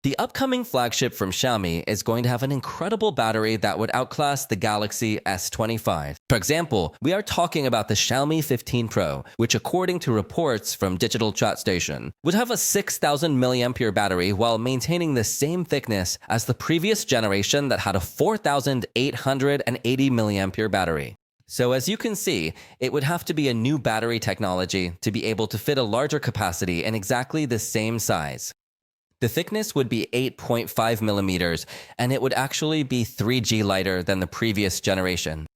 The upcoming flagship from Xiaomi is going to have an incredible battery that would outclass the Galaxy S25. For example, we are talking about the Xiaomi 15 Pro, which according to reports from Digital Chat Station, would have a 6,000 mAh battery while maintaining the same thickness as the previous generation that had a 4,880 mAh battery. So as you can see, it would have to be a new battery technology to be able to fit a larger capacity in exactly the same size. The thickness would be 8.5 millimeters, and it would actually be 3G lighter than the previous generation.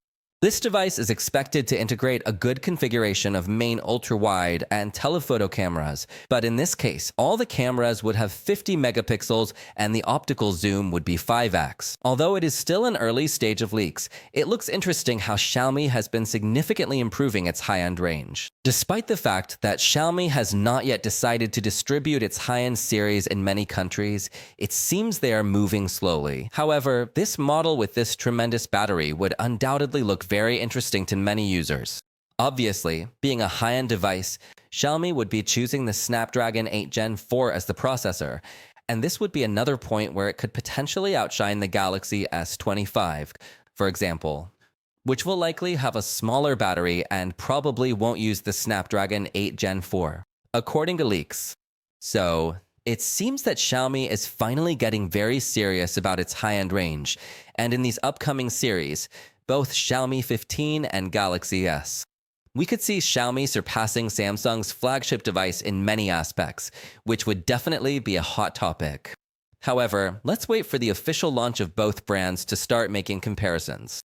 This device is expected to integrate a good configuration of main ultra-wide and telephoto cameras, but in this case, all the cameras would have 50 megapixels and the optical zoom would be 5x. Although it is still an early stage of leaks, it looks interesting how Xiaomi has been significantly improving its high-end range. Despite the fact that Xiaomi has not yet decided to distribute its high-end series in many countries, it seems they are moving slowly. However, this model with this tremendous battery would undoubtedly look very interesting to many users. Obviously, being a high-end device, Xiaomi would be choosing the Snapdragon 8 Gen 4 as the processor, and this would be another point where it could potentially outshine the Galaxy S25, for example, which will likely have a smaller battery and probably won't use the Snapdragon 8 Gen 4, according to leaks. So, it seems that Xiaomi is finally getting very serious about its high-end range, and in these upcoming series, both Xiaomi 15 and Galaxy S, we could see Xiaomi surpassing Samsung's flagship device in many aspects, which would definitely be a hot topic. However, let's wait for the official launch of both brands to start making comparisons.